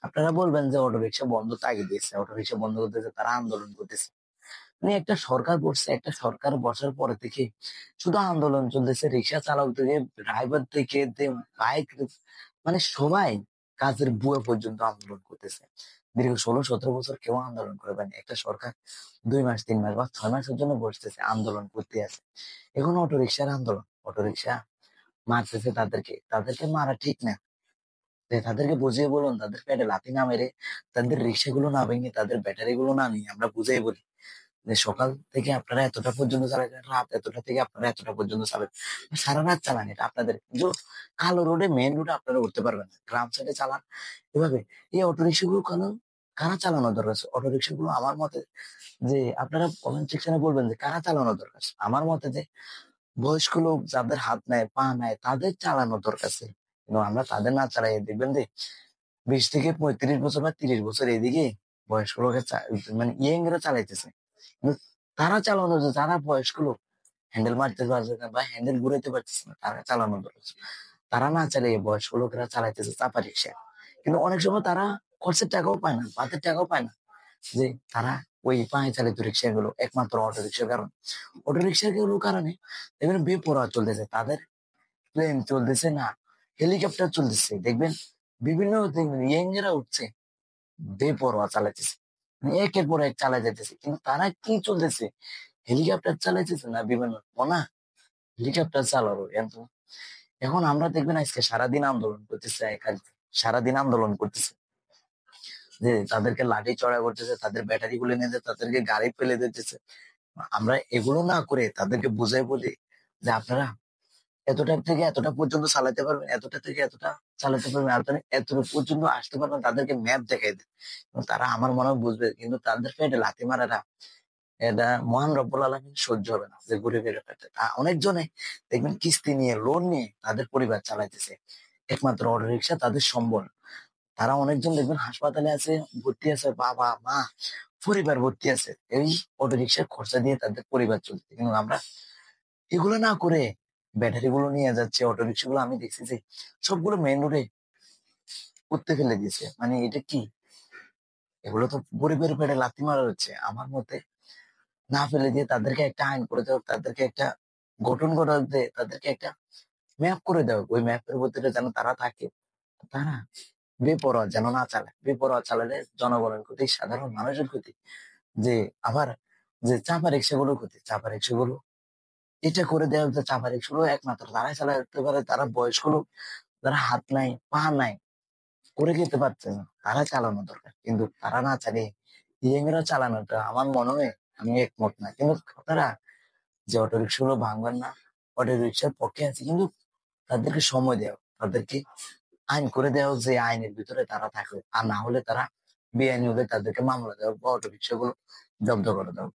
আপনারা বলবেন যে অটোরিকশা বন্ধ তাগিদ দিয়েছে, অটোরিকশা বন্ধ করতেছে, তারা আন্দোলন করতেছে। মানে একটা সরকার বসছে, একটা সরকার বসার পরে থেকে শুধু আন্দোলন চলতেছে। রিক্সা চালক থেকে, ড্রাইভার থেকে, বাইক, মানে সবাই, কাজের বুয়া পর্যন্ত আন্দোলন করতেছে। দীর্ঘ 16-17 বছর কেউ আন্দোলন করে পায়নি। একটা সরকার 2 মাস, 3 মাস বা 6 মাসের জন্য বসতেছে, আন্দোলন করতে আছে। এখন অটোরিকশার আন্দোলন, অটোরিকশা মারতেছে তাদেরকে, তাদেরকে মারা ঠিক না। যে তাদেরকে বুঝিয়ে বলুন, তাদের পেটে লাথি না মেরে, তাদের রিক্সাগুলো না ভেঙে, তাদের ব্যাটারি গুলো না নিয়ে আমরা বুঝাই বলি যে সকাল থেকে আপনারা এতটা পর্যন্ত চালাবেন, রাত এতটা থেকে আপনারা এতটা পর্যন্ত চালাবেন, সারা রাত চালান, এটা আপনাদের। কিন্তু কালো রোডে, মেইন রোডে আপনারা উঠতে পারবেন না, গ্রাম সাইডে চালান এভাবে। এই অটোরিক্সা গুলো কেন, কারা চালানো দরকার? অটোরিক্সা গুলো আমার মতে, যে আপনারা কমেন্ট সেকশনে বলবেন যে কারা চালানো দরকার। আমার মতে যে বয়স্ক লোক, যাদের হাত নাই পা নাই, তাদের চালানো দরকার ছিল। কিন্তু আমরা তাদের না চালাই, দেখবেন যে 20 থেকে 35 বছর বা 30 বছর এদিকে বয়স্ক লোকের মানে ইয়ংরা চালাইতেছে। কিন্তু তারা চালানো, যে যারা বয়স্ক লোক হ্যান্ডেল মারতে পারছে না বা হ্যান্ডেল ঘুরাইতে পারতেছে না, তারা চালানো দরকার। তারা না চালিয়ে বয়স্ক লোকেরা চালাইতেছে চাপা রিক্সা। কিন্তু অনেক সময় তারা খরচের টাকাও পায় না, ভাতের টাকাও পায় না, যে তারা ওই পায়ে চালিত রিক্সা গুলো, একমাত্র অটো রিক্সার কারণে, অটো রিক্সা গুলোর কারণে দেখবেন বেপরোয়া চলতেছে তাদের। প্লেন চলতেছে না, হেলিকপ্টার চলতেছে, দেখবেন বিভিন্ন ইয়ংরা উঠছে, বেপরোয়া চালাইতেছে, মানে একের পর এক চালাই যাইতেছে। কিন্তু তারা কি চলতেছে, হেলিকপ্টার চালাইতেছে না বিমান, ও না, হেলিকপ্টার চালাবো এত। এখন আমরা দেখবেন আজকে সারাদিন আন্দোলন করতেছে, সারাদিন আন্দোলন করতেছে, যে তাদেরকে লাঠি চড়া করতেছে, তাদের ব্যাটারি গুলো নিয়ে যায়, তাদেরকে গাড়ি ফেলে দিতেছে। আমরা এগুলো না করে তাদেরকে বুঝাই বলি যে আপনারা এতটা থেকে এতটা পর্যন্ত চালাতে পারবেন, এতটা থেকে এতটা চালাতে পারবেন, আর তারা এতটা পর্যন্ত আসতে পারবেন, তাদেরকে ম্যাপ দেখাই দেন। এবং তারা আমার মনে হয় বুঝবে। কিন্তু তাদের পেটে লাথি মারাটা, এটা মহান রব্বুল আলামিন সহ্য হবে না, যে গরিবের পেটে অনেকজনে দেখবেন কিস্তি নিয়ে, লোন নিয়ে তাদের পরিবার চালাইতেছে, একমাত্র অটো রিক্সা তাদের সম্বল। তারা অনেকজন দেখবেন হাসপাতালে আছে, ভর্তি আছে, বাবা মা পরিবার ভর্তি আছে, এই অটো রিক্সার খরচা দিয়ে তাদের পরিবার চলছে। কিন্তু আমরা এগুলো না করে ব্যাটারি গুলো নিয়ে যাচ্ছে, অটো রিক্সা গুলো আমি দেখছি যে সবগুলো মেইন রোডে উঠতে ফেলে দিয়েছে। মানে এটা কি, এগুলো তো গরিবের পেটে লাথি মারা হচ্ছে। আমার মতে না ফেলে দিয়ে তাদেরকে একটা আইন করে দেওয়া, তাদেরকে একটা গঠন করা, দিয়ে তাদেরকে একটা ম্যাপ করে দেওয়া, ওই ম্যাপের ভিতরে যেন তারা থাকে। তারা বেপরোয়া যেন না চালায়, বেপরোয়া চালালে জনগণের ক্ষতি, সাধারণ মানুষের ক্ষতি। যে আবার যে চাপা রিক্সা গুলো ক্ষতি, চাপা রিক্সা গুলো এটা করে দেওয়া, যে চাপা রিক্সা গুলো একমাত্র তারাই চালাতে পারে, তারা বয়স্ক লোক, যারা হাত নাই পা নাই, করে খেতে পারছে না, তারা চালানো দরকার। কিন্তু তারা না চালিয়ে ইয়ংরা চালানোটা আমার মনে হয়, আমি একমত না। কিন্তু তারা যে অটো রিক্সা গুলো ভাঙবেন না, অটো রিক্সার পক্ষে আছে, কিন্তু তাদেরকে সময় দেওয়া, তাদেরকে আইন করে দেওয়া, যে আইনের ভিতরে তারা থাকবে। আর না হলে তারা বেআইনি হলে তাদেরকে মামলা দেওয়া বা অটো রিক্সা গুলো জব্দ করে দেওয়া।